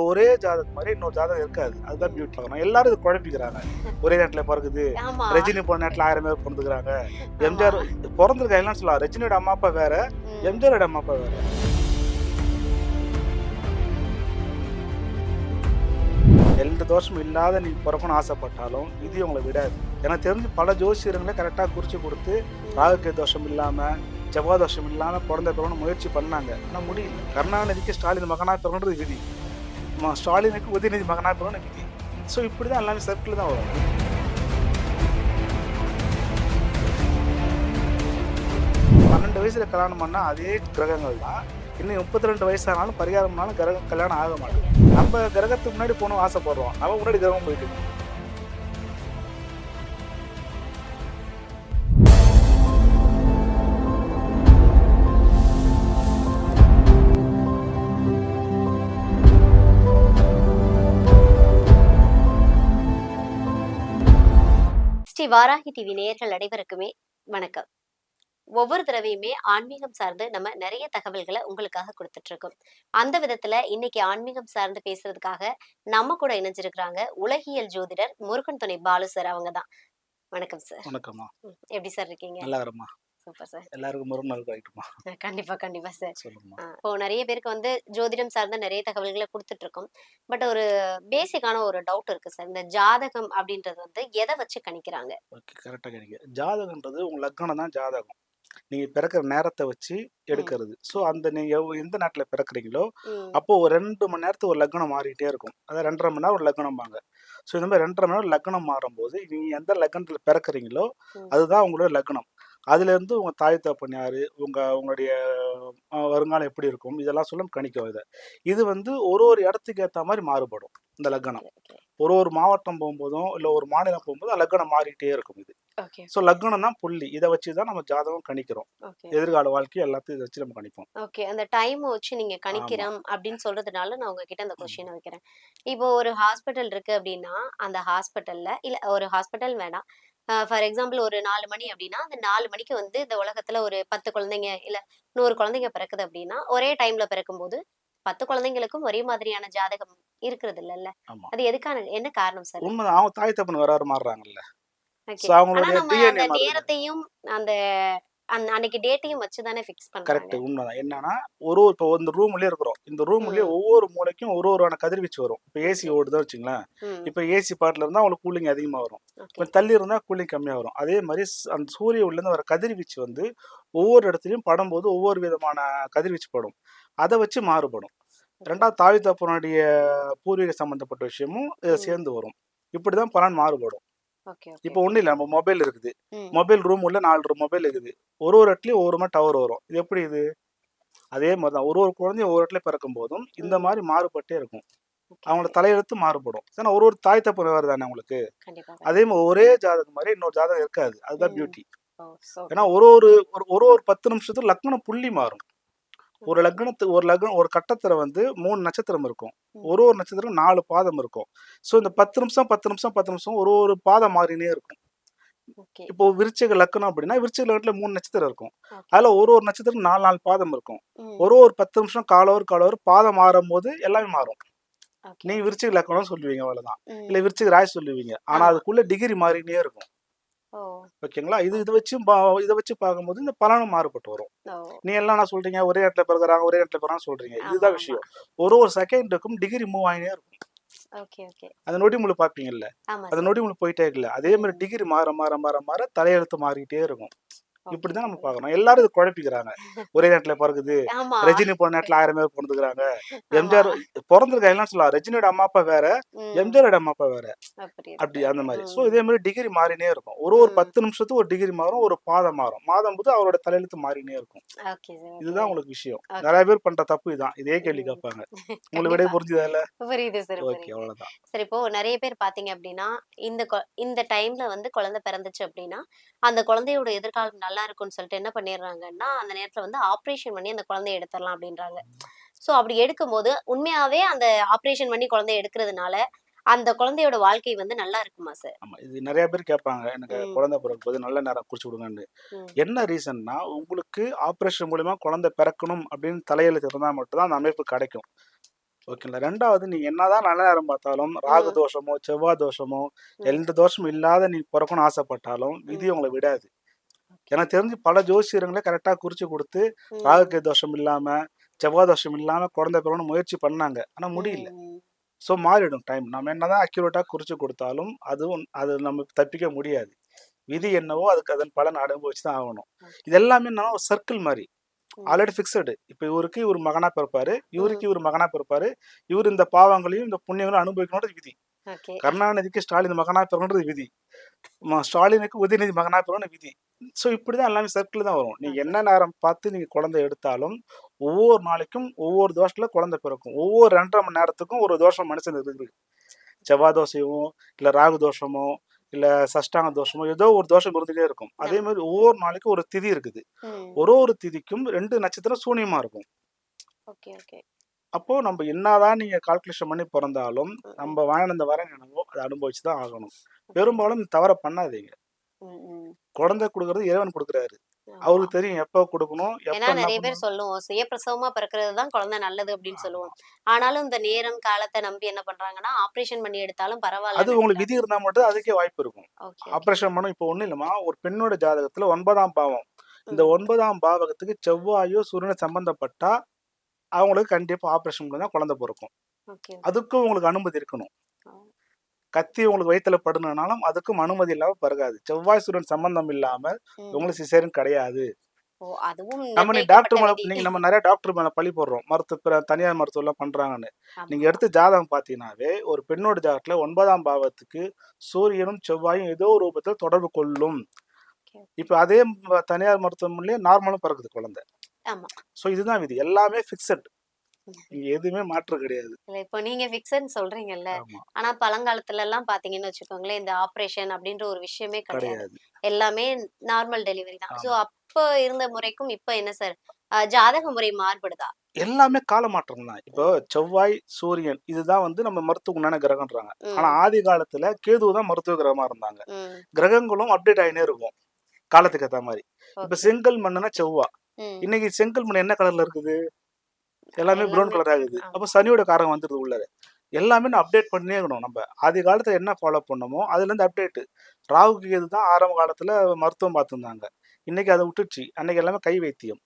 ஒரே ஜாதகம் மாதிரி இன்னொரு ஜாதகம் இருக்காது. அதுதான் பியூட்டி. எல்லாரும் இது குழப்பிக்கிறாங்க. ஒரே நேரத்துல பிறகுது. ஆமா. ரஜினி போன நேரத்துல 1000 பேர் பிறந்துக்கிறாங்க. ஆமா. எம்ஜிஆர் பிறந்திருக்காங்கன்னு சொல்லலாம். ரஜினியோட அம்மா அப்பா வேற, எம்ஜிஆரோட அம்மா அப்பா வேற. எந்த தோஷமும் இல்லாத நீ பிறக்கணும்னு ஆசைப்பட்டாலும் விதி உங்களை விடாது. எனக்கு தெரிஞ்சு பல ஜோசியர்களை கரெக்டாக குறிச்சு கொடுத்து ராகுகே தோஷம் இல்லாம செவ்வாய் தோஷம் இல்லாம குழந்தை பிறக்கணும் முயற்சி பண்ணாங்க. ஆனால் முடியல. கருணாநிதிக்கு ஸ்டாலின் மகனா பிறகுன்றது விதி, ஸ்டாலினுக்கு உதயநிதி மகனா பிறகுன்னு விதி. ஸோ இப்படி தான் எல்லாமே சர்க்கிள் தான் வரும். வயசுல கல்யாணம் பண்ணால் அதே கிரகங்கள் தான் இன்னும் 32 வயசானாலும் பரிகாரம்னாலும் கிரகம் கல்யாணம் ஆக மாட்டேங்குது. நம்ம கிரகத்துக்கு முன்னாடி போகணும் ஆசைப்படுறோம், நம்ம முன்னாடி கிரகம் போயிட்டு இருக்கோம். ஸ்ரீ வாராகி டிவி நேயர்கள் அனைவருக்குமே வணக்கம். ஒவ்வொரு தடவையுமே ஆன்மீகம் சார்ந்து நம்ம நிறைய தகவல்களை உங்களுக்காக கொடுத்துட்டு இருக்கோம். அந்த விதத்துல இன்னைக்கு ஆன்மீகம் சார்ந்து பேசுறதுக்காக நம்ம கூட இணைஞ்சிருக்கிறாங்க உலகியல் ஜோதிடர் முருகன் துணை பாலு சார். அவங்கதான். வணக்கம் சார். வணக்கம்மா. எப்படி சார் இருக்கீங்க? நல்லா இருமா. Super sir. எல்லாருக்கும் முருகன் நல் கிடைக்குமா? கண்டிப்பா கண்டிப்பா சார். சொல்லுங்கம்மா. இப்போ நிறைய பேருக்கு ஜோதிடம் சார்ந்த நிறைய தகவல்களை கொடுத்துட்டு இருக்கோம். பட் ஒரு பேசிக்கான ஒரு டவுட் இருக்கு சார். இந்த ஜாதகம் அப்படின்றது எதை வச்சு கணிக்கிறாங்க? ஓகே, கரெக்டாக கணிக்க. ஜாதகன்றது உங்க லக்னம் தான் ஜாதகம். நீங்க பிறக்கிற நேரத்தை வச்சு எடுக்கிறது. ஸோ அந்த நீங்க எந்த நாட்டில் பிறக்கிறீங்களோ அப்போ ஒரு 2 மணி நேரத்துக்கு ஒரு லக்னம் மாறிட்டே இருக்கும். அதாவது 2.5 மணி நேரம் ஒரு லக்னம்பாங்க. ஸோ இந்த மாதிரி 2.5 மணி நேரம் லக்னம் மாறும்போது நீங்க எந்த லக்னத்தில் பிறக்கிறீங்களோ அதுதான் உங்களோட லக்னம். அதுல இருந்து உங்க தாய் தகப்பன் யாரு, உங்களுடைய வருங்காலம் எப்படி இருக்கும், இதெல்லாம் சொல்ல கணிக்கும். இது ஒரு இடத்துக்கு ஏற்ற மாதிரி மாறுபடும். இந்த லக்னம் ஒரு மாவட்டம் போகும்போதும் இல்ல ஒரு மாநிலம் போகும்போது லக்னம் மாறிட்டே இருக்கும். இது ஸோ லக்னம் தான் புள்ளி. இதை வச்சுதான் நம்ம ஜாதகம் கணிக்கிறோம். எதிர்கால வாழ்க்கை எல்லாத்தையும் இதை வச்சு நம்ம கணிப்போம். ஓகே, அந்த டைம் வச்சு நீங்க கணிக்கிறோம் அப்படின்னு சொல்றதுனால நான் உங்ககிட்ட அந்த கொஸ்டின் வைக்கிறேன். இப்போ ஒரு ஹாஸ்பிட்டல் இருக்கு அப்படின்னா அந்த ஹாஸ்பிட்டல்ல இல்ல ஒரு ஹாஸ்பிட்டல் வேணாம், ஃபார் எக்ஸாம்பிள் ஒரு 4 மணி அப்படின்னா அந்த 4 மணிக்கு இந்த உலகத்துல ஒரு 10 குழந்தைங்க இல்ல 100 குழந்தைங்க பிறக்குது அப்படின்னா ஒரே டைம்ல பிறக்கும் போது 10 குழந்தைங்களுக்கும் ஒரே மாதிரியான ஜாதகம் இருக்கிறது இல்லல்ல. அது எதுக்கான என்ன காரணம் சார்? உண்மைதான். அவங்க தாய் தகப்பன் வேற மாறுறாங்கல்ல. ஆனா நம்ம அந்த நேரத்தையும் அந்த அன்னைக்கு டேட்டையும் வச்சுதானே ஃபிக்ஸ் பண்றாங்க. கரெக்ட், உண்மைதான். என்னன்னா இப்போ இந்த ரூம்லயே இருக்கிறோம். இந்த ரூம்லயே ஒவ்வொரு மூலைக்கும் ஒரு கதிர்வீச்சு வரும். இப்போ ஏசி ஓடுதான் வச்சுங்களேன். இப்போ ஏசி பாட்டில இருந்தா அவங்களுக்கு கூலிங் அதிகமா வரும், கொஞ்சம் தள்ளி இருந்தா கூலிங் கம்மியா வரும். அதே மாதிரி அந்த சூரிய உள்ள இருந்து வர கதிர்வீச்சு ஒவ்வொரு இடத்துலயும் படும்போது ஒவ்வொரு விதமான கதிர்வீச்சு படும். அதை வச்சு மாறுபடும். ரெண்டாவது தாய் தகப்பனுடைய பூர்வீக சம்பந்தப்பட்ட விஷயமும் இதை சேர்ந்து வரும். இப்படிதான் பலன் மாறுபடும். இப்போ ஒண்ணு இல்ல, நம்ம மொபைல் இருக்குது. மொபைல் ரூம் உள்ள 4 மொபைல் இருக்குது. ஒரு இடத்துலயும் ஒவ்வொரு மாதிரி டவர் வரும். இது எப்படி இது? அதே மாதிரிதான் ஒரு குழந்தையும் ஒவ்வொரு இடத்துல பிறக்கும் போதும் இந்த மாதிரி மாறுபட்டே இருக்கும். அவங்களோட தலையெழுத்து மாறுபடும். ஏன்னா ஒரு தாய் தப்பு வேறு தானே உங்களுக்கு. அதே மாதிரி ஒரே ஜாதகம் மாதிரி இன்னொரு ஜாதகம் இருக்காது. அதுதான் பியூட்டி. ஏன்னா ஒரு 10 நிமிஷத்துக்கு லக்னம் புள்ளி மாறும். ஒரு லக்னம் ஒரு கட்டத்துல 3 நட்சத்திரம் இருக்கும். ஒரு நட்சத்திரம் 4 பாதம் இருக்கும். ஸோ இந்த 10 நிமிஷம் ஒரு பாதம் மாறினே இருக்கும். இப்போ விருச்சிக லக்னம் அப்படின்னா விருச்சிக லக்னத்துல 3 நட்சத்திரம் இருக்கும். அதுல ஒரு நட்சத்திரம் 4 பாதம் இருக்கும். ஒரு 10 நிமிஷம் காலவர் பாதம் மாறும் போது எல்லாமே மாறும். நீங்க விருச்சிக லக்னம் சொல்லுவீங்க, அவ்வளவுதான். இல்ல விருச்சிக ராசி சொல்லுவீங்க. ஆனா அதுக்குள்ள டிகிரி மாறினே இருக்கும். ஓகேங்களா? இதை வச்சு பார்க்கும்போது இந்த பலனும் மாறுபட்டு வரும். நீ எல்லாம் என்ன சொல்றீங்க, ஒரே இடத்துல பிறகுறாங்க சொல்றீங்க. இதுதான் விஷயம். ஒரு செகண்டுக்கும் டிகிரி மூவ் ஆகினே இருக்கும். அந்த நொடிமுழு பாப்பீங்கல்ல, அந்த நொடிமுழு போயிட்டே இருக்குல்ல, அதே மாதிரி டிகிரி மாற தலையெழுத்து மாறிட்டே இருக்கும். இப்படிதான் நம்ம பாக்குறோம். எல்லாரும் இது குழப்பிக்கிறாங்க. ஒரே நேரத்துல பிறகுது. ரஜினி போன நேரத்துல 1000 பேர் பிறந்துக்கிறாங்க. எம்ஜிஆர் பிறந்திருக்காங்கன்னு சொல்லலாம். ரஜினியோட அம்மா அப்பா வேற, எம்ஜிஆரோட அம்மா அப்பா வேற. அப்படி அந்த மாதிரி. சோ இதே மாதிரி டிகிரி மாறினே இருக்கும். ஒரு 10 நிமிஷத்துக்கு ஒரு டிகிரி மாறும், ஒரு பாதம் மாறும். மாதம் போது அவரோட தலையெழுத்து மாறினே இருக்கும். இதுதான் உங்களுக்கு விஷயம். நிறைய பேர் பண்ற தப்பு இதான். இதே கேள்வி கேட்பாங்க. உங்களுக்கு விட புரிஞ்சுதா இல்ல? புரியுது சார். ஓகே, அவ்வளவுதான். சரி, இப்போ நிறைய பேர் பாத்தீங்க அப்படின்னா இந்த டைம்ல குழந்தை பிறந்துச்சு அப்படின்னா அந்த குழந்தையோட எதிர்காலம் நல்லா இருக்கும்னு சொல்லிட்டு என்ன பண்ணிடுறாங்கன்னா அந்த நேரத்துல ஆப்ரேஷன் பண்ணி அந்த குழந்தைய எடுத்துடலாம் அப்படின்றாங்க. சோ அப்படி எடுக்கும்போது உண்மையாவே அந்த ஆப்ரேஷன் பண்ணி குழந்தைய எடுக்கிறதுனால அந்த குழந்தையோட வாழ்க்கை நல்லா இருக்குமா சார்? ஆமா, இது நிறைய பேர் கேட்பாங்க. எனக்கு குழந்தை பிறக்கும் போது நல்ல நேரம் குறிச்சு விடுங்கன்னு. என்ன ரீசன்னா, உங்களுக்கு ஆப்ரேஷன் மூலமா குழந்தை பிறக்கணும் அப்படின்னு தலையெழுத்து இருந்தா மட்டும்தான் அந்த அமைப்பு கிடைக்கும். ஓகேங்களா. 2வது நீங்க என்னதான் நல்ல நேரம் பார்த்தாலும், ராகு ம். தோஷமோ, செவ்வாய் தோஷமோ, ம். எந்த தோஷமும் இல்லாத நீங்க பொறக்கணும்னு ஆசைப்பட்டாலும், விதி ம். உங்கள விடாது. ஓகே. எனக்கு தெரிஞ்சு பல ஜோசியர்களே கரெக்ட்டா குறிச்சு குடுத்து, ராகு ம். கேது தோஷம் இல்லாம, செவ்வாய் தோஷம் இல்லாம குழந்தை பெறணும்னு முயற்சி பண்ணாங்க. ஆனா முடியல. ம். ஸோ மாறிடும் டைம். நம்ம என்னதான் அக்யூரேட்டா குறிச்சு குடுத்தாலும், அது நம்ம தப்பிக்க முடியாது. விதி என்னவோ அதுக்கு அதன் பலன் அனுபவிச்சு தான் ஆகணும். ஓகே. இது எல்லாமே என்னன்னா ஒரு சர்க்கிள் மாரி. ம். Already fixed. இப்ப இவருக்கு இவரு மகனா பிறப்பாரு. ம். இவருக்கு இவரு மகனா பிறப்பாரு. இவரு இந்த பாவங்களையும், இந்த புண்ணியங்களையும் அனுபவிக்கணும்ன்றது விதி. ஓகே. கருணாநிதிக்கு ஸ்டாலின் மகனா பிறக்கணும்ன்றது விதி. ஸ்டாலினுக்கு உதயநிதி மகனா பிறக்கணும்னு விதி. ஸோ இப்படிதான் எல்லாமே சர்க்கிள் தான் வரும். நீங்க ஓகே. என்ன நேரம் பார்த்து நீங்க குழந்தை எடுத்தாலும், ஒவ்வொரு நாளைக்கும் ஒவ்வொரு தோஷத்துல குழந்தை பிறக்கும். ஒவ்வொரு 2 1/2 மணி நேரத்துக்கும் ஒரு தோஷம் மனுஷனுக்கு இருக்குது. செவ்வாய் தோஷமோ, இல்ல ராகு தோஷமோ, இல்ல சஷ்டாங்க தோஷமோ, ஏதோ ஒரு தோஷம் இருந்துட்டே இருக்கும். அதே ஆமா. மாரி ஒவ்வொரு நாளைக்கும் ஒரு திதி இருக்குது. ம். ஒரு ஒரு திதிக்கும் 2 நட்சத்திரம் சூனியமா இருக்கும். Okay, okay. அப்போ நம்ம என்னதான் நீங்க கால்குலேஷன் பண்ணி பொறந்தாலும், ம். ம். நம்ம வாங்கின வரம் என்னவோ அத அனுபவிச்சு தான் ஆகணும். ஓகே. பெரும்பாலும் இந்த தவற பண்ணாதீங்க. ம். ம். குழந்தை குடுக்குறது இறைவன் குடுக்குறாரு. ஆமா. அவருக்கு தெரியும் எப்ப குடுக்கணும், ஏன்னா எப்ப என்ன நெறைய பேர் பண்ணணும். சொல்லுவோம். சுயப்பிரசவமா பிறக்கிறது தான் குழந்தை நல்லது அப்படின்னு ஆமா. சொல்லுவோம். ஆனாலும் இந்த நேரம், காலத்த நம்பி என்ன பண்றாங்கன்னா, ஆப்ரேஷன் பண்ணி எடுத்தாலும் அது பரவாயில்லன்னு உங்களுக்கு நெனைக்கிறாங்க. விதி இருந்தா மட்டும் அதுக்கே வாய்ப்பு இருக்கும். Okay, okay. ஆப்பரேஷன் பண்ண இப்போ ஒண்ணும் இல்லம்மா. ஒரு பெண்ணோட ஜாதகத்துல 9ஆம் பாவம். இந்த ம். 9ஆம் பாவகத்துக்கு செவ்வாயோ, சூரியனோ சம்பந்தப்பட்டா, அவங்களுக்கு கண்டிப்பா ஆப்பரேஷன் பண்ணி தான் குழந்தை பொறக்கும். Okay, okay. அதுக்கும் உங்களுக்கு அனுமதி இருக்கணும். ஆ. கத்தி உங்களுக்கு வயித்துல படணும்னாலும் அதுக்கும் அனுமதி இல்லாம பிறக்காது. செவ்வாய், சூரியன் சம்பந்தம் இல்லாம ம். உங்களுக்கு சிசேரியன் கிடையாது. ஓ! அதுவும் நீ டாக்டர் நிர்ணயிக்கப்பட்ட மேல விதி. நீங்க நம்ம நெறைய டாக்டர் மேல பழி போடுறோம். தனியார் மருத்துவம்லாம் பண்றாங்கன்னு. நீங்க ஆமாமா. எடுத்து ஜாதகம் பார்த்தீங்கன்னாவே, ஒரு பெண்ணோட ஜாதகத்துல 9ஆம் பாவத்துக்கு சூரியனும், செவ்வாயும் ஏதோ ஒரு ரூபத்துல தொடர்பு கொள்ளும். ஓகே. இப்ப அதே தனியார் மருத்துவமனையிலே நார்மலும் பிறக்குது குழந்தை. ஆமா. ஸோ இதுதான் விதி. எல்லாமே ஃபிக்ஸட். ம். இங்க எதுவுமே மாற்று கிடையாது. இல்ல இப்போ நீங்க ஃபிக்ஸட்ன்னு சொல்றீங்கல்ல. ஆமா. ஆனா பழங்காலத்துலலாம் பார்த்தீங்கன்னு வச்சுக்கோங்களேன், இந்த ஆப்ரேஷன் அப்படின்ற ஒரு விஷயமே கிடையாது. கிடையாது. எல்லாமே நார்மல் டெலிவரி தான். ஸோ ஆமா. அப்ப இருந்த முறைக்கும் இப்ப என்ன சார்? ஜாதக முறை மாறுபடுதா? எல்லாமே கால மாற்றம் தான். இப்போ ம். செவ்வாய், சூரியன் இதுதான் வந்து நம்ம மருத்துவ உண்டான கிரகம்ன்றாங்க. ஆனா ம். ஆதி காலத்துல கேது தான் மருத்துவ கிரகமா இருந்தாங்க. ம். கிரகங்களும் அப்டேட் ஆயினே இருக்கும். காலத்துக்கு ஏத்த மாரி. இப்ப ஓகே. செங்கல் மண்ணுனா செவ்வா. ம். இன்னைக்கு செங்கல் மண் என்ன கலர்ல இருக்குது? எல்லாமே ப்ரவுன் எல்லாமே கலர் ஆகுது. அப்ப ஆமா. சனியோட காரகம் வந்துருது உள்ளார. எல்லாமே நான் அப்டேட் பண்ணியே இருக்கணும் நம்ப. ஆதி காலத்துல என்ன ஃபாலோ பண்ணோமோ, அதுலேருந்து அப்டேட். ராகு, கேது தான் ஆரம்ப காலத்துல மருத்துவம் பார்த்துருந்தாங்க. இன்னைக்கு அத விட்டுடுச்சு. அன்னைக்கு எல்லாமே கை வைத்தியம்.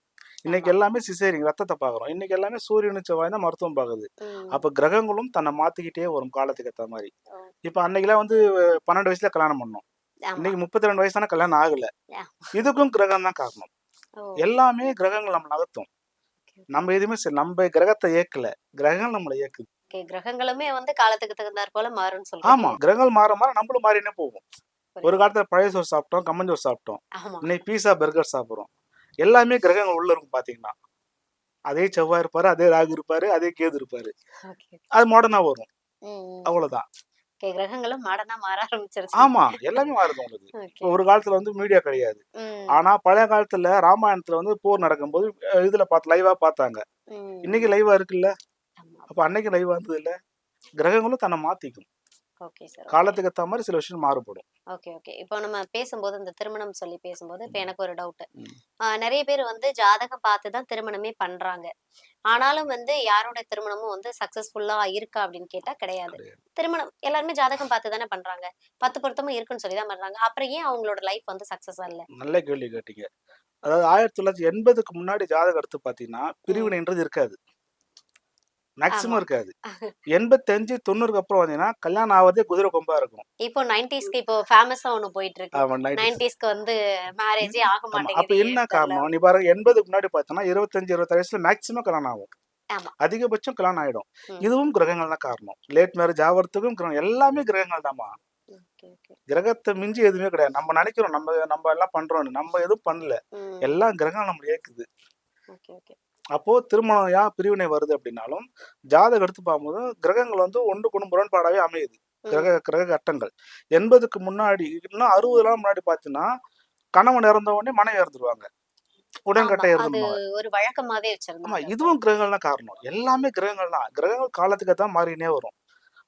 இன்னைக்கு ஆமா. எல்லாமே சிசேரியன் ரத்தத்த பார்க்குறோம். இன்னைக்கு எல்லாமே சூரியனும், செவ்வாயும் தான் மருத்துவம் பார்க்குது. ம். அப்ப கிரகங்களும் தன்னை மாத்திக்கிட்டே வரும் காலத்துக்கு ஏத்த மாரி. ஓ! இப்ப அன்னைக்கெல்லாம் வந்து 12 வயசுல கல்யாணம் பண்ணோம். ஆமா. இன்னைக்கு 32 வயசு ஆனா கல்யாணம் ஆகல. யா. இதுக்கும் கிரகம் தான் காரணம். ஓ! எல்லாமே கிரகங்கள் நம்மள நகர்த்தும். Okay, okay. நம்ம எதுவுமே நம்ம கிரகத்த இயக்கல. கிரகங்கள் நம்மள இயக்குது. ஓகே. கிரகங்களுமே வந்து காலத்துக்கு தகுந்தாற் போல மாறும்னு சொல்றீங்க. ஆமா. கிரகங்கள் மாற மாற நம்மளும் மாறினே போவோம். ஒரு புரியுது. காலத்துல பழைய சோறு சாப்பிட்டோம், கம்மஞ்சோறு சாப்பிட்டோம். ஆமா. இன்னைக்கு பீஸா, பர்கர் சாப்பிடுறோம். எல்லாமே கிரகங்கள் உள்ள இருக்கும் பார்த்தீங்கன்னா. அதே செவ்வாய் இருப்பாரு, அதே ராகு இருப்பாரு, அதே கேது இருப்பாரு. Okay, okay. அது மாடர்னா வரும். ம், ம். அவ்வளோதான். ஓகே. கிரகங்களும் மாடர்னா மாற ஆரம்பிச்சிருச்சு. ஆமா. எல்லாமே மாறுது உங்களுக்கு. இப்போ ஓகே. ஒரு காலத்துல வந்து மீடியா கிடையாது. ம். ஆனா பழைய காலத்துல ராமாயணத்துல வந்து போர் நடக்கும்போது இதுல லைவா பார்த்தாங்க. இன்னைக்கு ம். லைவா இருக்குல்ல. ஆமா. அப்ப அன்னைக்கு லைவா இருந்ததுல்ல. கிரகங்களும் தன்னை மாத்திக்கும். Okay sir. ஓகே. காலத்துக்கு ஏத்த மாரி சில விஷயம் மாறுபடும். Okay, okay. இப்போ நம்ம பேசும்போது இந்த திருமணம் சொல்லி பேசும்போது, இப்ப ம். எனக்கு ஒரு டவுட். ம். நெறைய பேர் வந்து ஜாதகம் பார்த்து தான் திருமணமே பண்றாங்க. ஆனாலும் வந்து யாரோட திருமணமும் வந்து சக்சஸ்ஃபுல்லா இருக்கா அப்படின்னு கேட்டா கிடையாது. கிடையாது. திருமணம் எல்லாருமே ஜாதகம் பார்த்து தானே பண்றாங்க. 10 பொருத்தமும் இருக்குன்னு சொல்லி தான் பண்றாங்க. அப்புறம் ஏன் அவங்களோட லைஃப் வந்து சக்சஸா இல்ல? நல்ல கேள்வி கேட்டீங்க. அதாவது 1980க்கு முன்னாடி ஜாதகம் எடுத்து பார்த்தீங்கன்னா, ம். பிரிவினைன்றது இருக்காது. மேக்ஸிமம் ஆமா. இருக்காது. 85, 90க்கு அப்புறம் வந்தீங்கன்னா, கல்யாணம் ஆவறதே குதிரை கொம்பா இருக்கும். இப்போ 90ஸ்க்கு இப்போ ஃபேமஸா ஒண்ணு போயிட்டு இருக்கு. ஆமா 90ஸ். 90ஸ்க்கு வந்து இது மேரேஜே ஆக ஆமா. அப்ப மாட்டேங்குது என்ன ஏன்னு தெரியல காரணம்? நீ அப்படின்னு. பாருங்க 80க்கு முன்னாடி பார்த்தோம்னா, 25, 26 வயசுல மேக்ஸிமம் கல்யாணம் ஆகும். ஆமா. அதிகபட்சம் கல்யாணம் ஆயிடும். ம். இதுவும் கிரகங்கள் தான் காரணம். லேட் மேரேஜ் ஆவறதுக்கும் எல்லாமே கிரகங்கள் தாம்மா. Okay, okay. கிரகத்த மிஞ்சி எதுவுமே கிடையாது. நம்ம நெனைக்கிறோம் நம்ம எல்லாம் பண்றோம்ன்னு. நம்ம எதுவும் பண்ணல. ம். எல்லாம் கிரகம் நம்மள இயக்குது. Okay, okay. அப்போ திருமணம் ஏன் பிரிவினை வருது அப்படின்னாலும், ஜாதகம் எடுத்து பார்க்கும்போது கிரகங்கள் வந்து ஒண்ணுக்கு ஒண்ணு முரண்பாடாவே அமையுது. ம். கிரக கட்டங்கள். 80க்கு முன்னாடி இன்னும் 60லாம் முன்னாடி பார்த்தீங்கன்னா, கணவன் இறந்த உடனே மனைவி இறந்துருவாங்க. ஆமா. உடன்கட்டை அது இறந்துருவாங்க. ஒரு வழக்கமாவே ஆமா, வச்சிருந்தாங்க அப்போ. இதுவும் கிரகங்கள் தான் காரணம். எல்லாமே கிரகங்கள் தான். கிரகங்கள் காலத்துக்கு ஏத்த மாறினே வரும்.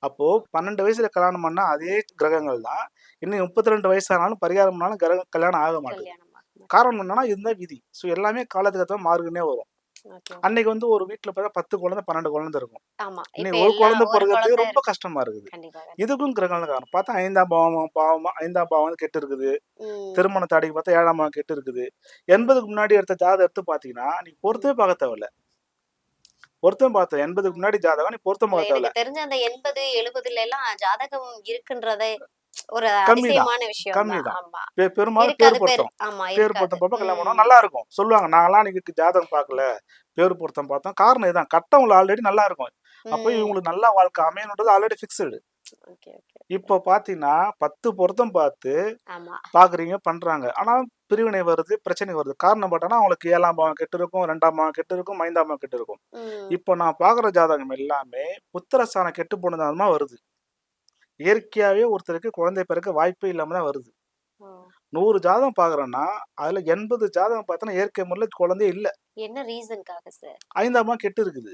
அப்போ 12 வயசுல கல்யாணம் பண்ணா அதே கிரகங்கள் தான். இன்னும் 32 வயசானாலும் பரிகாரம் பண்ணாலும் கல்யாணம் ஆக மாட்டேங்குது. கல்யாணம் ஆக மாட்டேங்குது. காரணம் என்னன்னா, இதுதான் விதி. ஸோ எல்லாமே காலத்துக்கு ஏத்த மாறிக்கினே வரும். ஓகே. அன்னைக்கு வந்து ஒரு வீட்டுல பார்த்தா 10 குழந்தை 12 குழந்தை இருக்கும். ஆமா. இப்ப இன்னைக்கு ஒரு எல்லா குழந்தை ஒரு பிறகுறதுக்கு குழந்தை ரொம்ப இருக்கு. கஷ்டமா இருக்குது. கண்டிப்பா, இதுக்கும் கிரகங்கள் காரணம் பார்த்தா 5ஆம் பாவமா 5ஆம் பாவம் வந்து கெட்டு இருக்குது. ம். திருமண தடைக்கு பார்த்தா 7ஆம் பாவம் கெட்டு இருக்குது. 80க்கு முன்னாடி எடுத்த ஜாதகம் எடுத்து பார்த்தீங்கன்னா நீ பொருத்தமே பார்க்க தேவையில்ல. பொருத்தம் பார்த்த 80க்கு முன்னாடி ஜாதகம் நீ பொருத்தம் இல்ல பார்க்க எனக்கு தேவையில்ல. தெரிஞ்ச அந்த 80, 70ல எல்லாம் ஜாதகம் இருக்குன்றதே ஒரு கம்மி தான், அதிசயமான விஷயம் கம்மி தான். தான். ஆமா. பெரும்பாலும் இருக்காது பேர் பொருத்தம். ஆமா பேர் இருக்காது. பொருத்தம் பார்ப்போம், கல்யாணம் ம். பண்ணுவோம். நல்லா இருக்கும். சொல்லுவாங்க நான்லாம் இன்னைக்கு ஜாதகம் பார்க்கல, பேர் பொருத்தம் பார்த்தோம். காரணம் இதுதான். கட்டவங்க ஆல்ரெடி நல்லா இருக்கும். அப்ப ம். இவங்களுக்கு நல்ல வாழ்க்கை அமையணுன்றது ஆல்ரெடி ஃபிக்ஸ்டு. Okay, okay. இப்போ பார்த்தீங்கன்னா 10 பொருத்தம் பார்த்து ஆமா. பார்க்குறீங்க, பண்றாங்க. ஆனா பிரிவினை வருது, பிரச்சனை வருது. காரணம் பார்த்தோன்னா அவங்களுக்கு 7ஆம் பாவம் கெட்டு இருக்கும், 2ஆம் பாவம் கெட்டு இருக்கும், 5ஆம் பாவம் கெட்டு இருக்கும். ம். இப்போ நான் பார்க்குற ஜாதகம் எல்லாமே புத்திரஸ்தானம் கெட்டு போனதாமா வருது. இயற்கையாவே ஒருத்தருக்கு குழந்தை பிறக்க வாய்ப்பே இல்லாம தான் வருது. ஓ. 100 ஜாதகம் பார்க்குறேன்னா, அதுல 80 ஜாதகம் பார்த்தோன்னா இயற்கை முறையில குழந்தையே இல்ல. என்ன ரீசன்க்காக சார்? 5ஆம் பாவம் கெட்டு இருக்குது.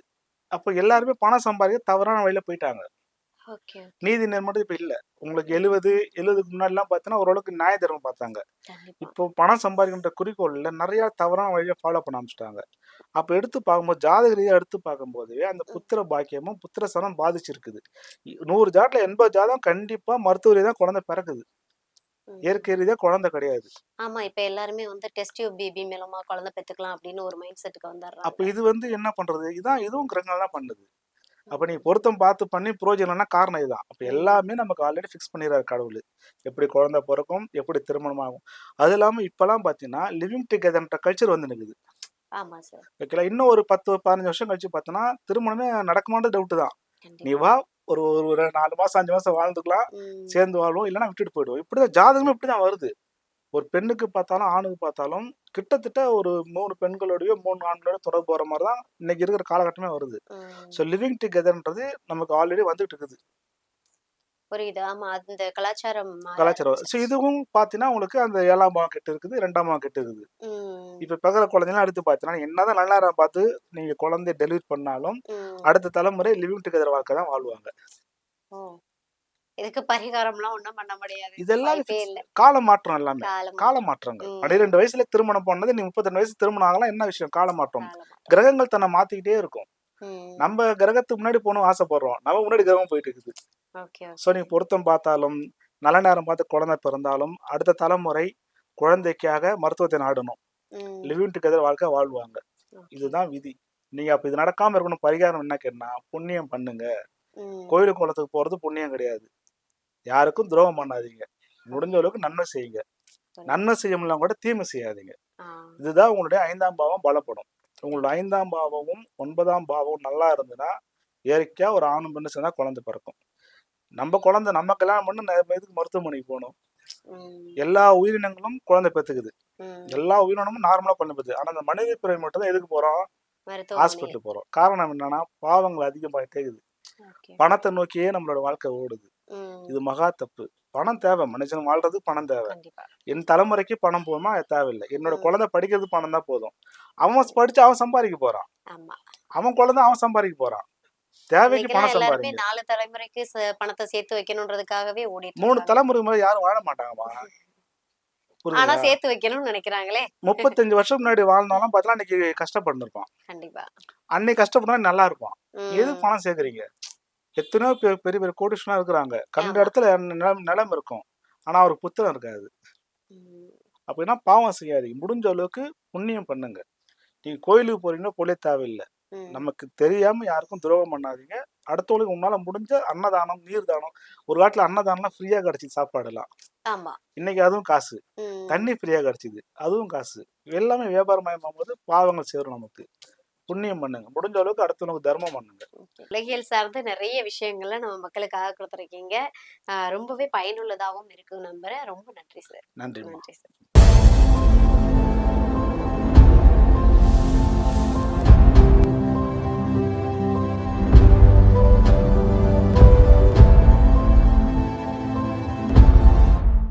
அப்ப எல்லாருமே பணம் சம்பாதிக்க தவறான வழியில போயிட்டாங்க. Okay, okay. நீதி நேர்மட்டம் இப்ப இல்ல. உங்களுக்கு 70க்கு முன்னாடிலாம் பார்த்தீங்கன்னா, ஓரளவுக்கு நியாய தர்மம் பார்த்தாங்க. கண்டிப்பா. இப்போ பணம் சம்பாதிக்கின்ற குறிக்கோள்ல நெறைய தவறான வழிய ஃபாலோ பண்ண ஆரம்பிச்சுட்டாங்க. அப்ப எடுத்து பார்க்கும்போது, ஜாதக ரீதியா எடுத்து பார்க்கும்போது, அந்த ம், புத்திர பாக்கியமும், புத்திரஸ்தானம் பாதிச்சிருக்குது. 100 ஜாதகத்துல 80 ஜாதகம் கண்டிப்பா மருத்துவ ரீதியா குழந்தை பிறக்குது. ம். இயற்கை ரீதியா குழந்தை கிடையாது. ஆமா. இப்ப எல்லாருமே வந்து டெஸ்ட் டியூப் பேபி மூலமா குழந்தை பெத்துக்கலாம் அப்படின்னு ஒரு மைண்ட் செட்டுக்கு வந்துடுறாங்க. அப்ப இது வந்து என்ன பண்றது? இதுவும் கிரகங்கள் தான் பண்ணுது. அப்ப நீ ம், பொருத்தம் பார்த்து பண்ணி பிரயோஜனம் இல்லன்னா காரணம் இதுதான். அப்ப ம். எல்லாமே நமக்கு ஆல்ரெடி ஃபிக்ஸ் பண்ணிறாரு கடவுளு. எப்படி குழந்தை பொறக்கும், எப்படி திருமணம் ஆகும். அது இல்லாம இப்பலாம் பார்த்தீங்கன்னா, லிவிங் டுகெதர்ன்ற கல்ச்சர் வந்து நிக்குது. ஆமா சார். ஓகேங்களா? இன்னும் ஒரு 10, 15 வருஷம் கழிச்சு பார்த்தோன்னா, திருமணமே நடக்குமான்றது டவுட்டு தான். நீ கண்டிப்பா. வா, ஒரு ஒரு 4 மாசம், 5 மாசம் வாழ்ந்துக்கலாம். ம், சேர்ந்து வாழ்வோம். இல்லன்னா விட்டுட்டு போயிடுவோம். இப்படிதான் ஜாதகமே இப்படிதான் வருது. ஒரு பெண்ணுக்கு பார்த்தாலும், ஆணுக்கு பார்த்தாலும் கிட்டத்தட்ட ஒரு 3 பெண்களோடயோ, 3 ஆண்களோட தொடர்பு வர மாரி தான் இன்னைக்கு இருக்கிற காலகட்டமே வருது. ஸோ ம். லிவிங் டுகெதர்ன்றது நமக்கு ஆல்ரெடி வந்துட்டு இருக்குது. புரியுது. ஆமா. அந்த கலாச்சாரம் மாற கலாச்சாரம். ஸோ ஆரம்பிச்சிருச்சு. இதுவும் பார்த்தீங்கன்னா, உங்களுக்கு அந்த 7ஆம் பாவம் கெட்டு இருக்குது, 2ஆம் பாவம் கெட்டு இருக்குது. ம், இப்ப பிறகுற குழந்தைலாம் எடுத்து பார்த்தீங்கன்னா, என்னதான் நல்ல நேரம் பார்த்து நீங்க குழந்தைய டெலிவரி பண்ணாலும், ம். அடுத்த தலைமுறை லிவிங் டுகெதர் வாழ்க்கை தான் வாழ்வாங்க. ஓ! இதுக்கு பரிகாரம்லாம் ஒண்ணும் பண்ண முடியாது. இதெல்லாம் வாய்ப்பே ஃபிக்ஸ் இல்ல. கால மாற்றம் எல்லாமே. கால காலமாற்றம். மாற்றங்கள். ம். 12 வயசுல திருமணம் பண்ணது, நீ 32 வயசு திருமணம் ஆகலாம். என்ன விஷயம்? கால மாற்றம். காலமாற்றம். கிரகங்கள் தன்னை மாத்திக்கிட்டே இருக்கும். ம். நம்ம கிரகத்துக்கு முன்னாடி போகணும்னு ஆசைப்படுறோம். நம்ம முன்னாடி கிரகம் போயிட்டு இருக்குது. Okay, so okay. நீ பொருத்தம் பார்த்தாலும், நல்ல நேரம் பார்த்து குழந்தை பிறந்தாலும், அடுத்த தலைமுறை குழந்தைக்காக மருத்துவத்தை நாடணும். ம். லிவிங் டுகெதர் வாழ்க்கை வாழ்வாங்க. ஓகே. இதுதான் விதி. நீங்க அப்ப இது நடக்காம இருக்கணும். பரிகாரம் என்ன கேட்டா, புண்ணியம் பண்ணுங்க. ம். கோயிலுக்கு குளத்துக்கு போறது புண்ணியம் கிடையாது. யாருக்கும் துரோகம் பண்ணாதீங்க. முடிஞ்ச ஓகே. அளவுக்கு நன்மை செய்யுங்க. புரியுது. நன்மை செய்யும்லாம் கூட தீமை செய்யாதீங்க. ஆ. இதுதான் உங்களுடைய 5ஆம் பாவம் பலப்படும். உங்களோட 5ஆம் பாவமும் 9ஆம் பாவமும் நல்லா இருந்ததுன்னா, இயற்கையா ஒரு ஆணும் பெண்ணும் சேர்ந்தா குழந்தை பிறக்கும். நம்ம குழந்தை நம்ம கல்யாணம் பண்ணி எதுக்கு மருத்துவமனைக்கு போகணும்? ம். எல்லா உயிரினங்களும் குழந்தை பெத்துக்குது. ம். எல்லா உயிரினமும் நார்மலா குழந்தை பெத்துது. ஆனா அந்த மனித பிறவி மட்டும் தான் எதுக்கு போறோம்? மருத்துவமனை. ஹாஸ்பிட்டல் போறோம். காரணம் என்னன்னா, பாவங்கள் அதிகமாயிட்டே இருக்குது. ஓகே. பணத்தை நோக்கியே நம்மளோட வாழ்க்கை ஓடுது. ம். இது மகா தப்பு. பணம் தேவை. மனுஷன் வாழ்றதுக்கு பணம் தேவை. கண்டிப்பா. என் தலைமுறைக்கு பணம் போதுமா? அது தேவையில்ல. என்னோட ம். குழந்தை படிக்கிறது பணம் தான் போதும். அவன் படிச்சு அவன் சம்பாதிக்க போறான். ஆமா. அவன் குழந்தை அவன் சம்பாதிக்க போறான். தேவைக்கு இன்னைக்கெல்லாம் பணம் எல்லாருமே சம்பாதிங்க. 4 தலைமுறைக்கு பணத்த சேர்த்து வைக்கணுன்றதுக்காகவே ஓடிட்டு 3 இருக்காங்க. தலைமுறை மேல யாரும் வாழ மாட்டாங்கம்மா. ஆனா புரியுதா? சேர்த்து வைக்கணும்னு நெனைக்கிறாங்களே! 35 வருஷம் முன்னாடி வாழ்ந்தாலும் பார்த்தீங்கன்னா, இன்னைக்கு கஷ்டப்பட்டுருப்பான். கண்டிப்பா. அன்னைக்கு கஷ்டப்பட்டா நல்லா இருப்பான். எதுக்கு ம். பணம் சேர்க்குறீங்க? எத்தனையோ பெரிய பெரிய கோடீஸ்வரனா இருக்கிறாங்க. கண்ட ஆமா. இடத்துல நிலம் இருக்கும். ஆனா அவருக்கு புத்திரம் இருக்காது. ம். அப்படின்னா பாவம் செய்யாதீங்க. முடிஞ்ச அளவுக்கு புண்ணியம் பண்ணுங்க. நீங்க கோயிலுக்கு போறீங்கன்னா போலே தேவையில்ல. ம். நமக்கு தெரியாம யாருக்கும் துரோகம் பண்ணாதீங்க. அடுத்தவங்களுக்கு உங்களால முடிஞ்ச அன்னதானம், நீர் தானம். ஒரு காலத்துல அன்னதானம்லாம் ஃப்ரீயா கிடைச்சுது சாப்பாடுலாம். ஆமா. இன்னைக்கு அதுவும் காசு. ம். தண்ணி ஃப்ரீயா கிடைச்சுது. அதுவும் காசு. எல்லாமே வியாபாரமயமாகும்போது பாவங்கள் சேரும் நமக்கு. புண்ணியம் பண்ணுங்க. முடிஞ்ச அளவுக்கு அடுத்தவங்களுக்கு தர்மம் பண்ணுங்க. ஓகே. உலகியல் சார்ந்து நெறைய விஷயங்கள நம்ம மக்களுக்காக குடுத்துருக்கீங்க. ரொம்பவே பயனுள்ளதாவும் இருக்குன்னு நம்புறேன். ரொம்ப நன்றி சார். நன்றிம்மா. நன்றி சார்.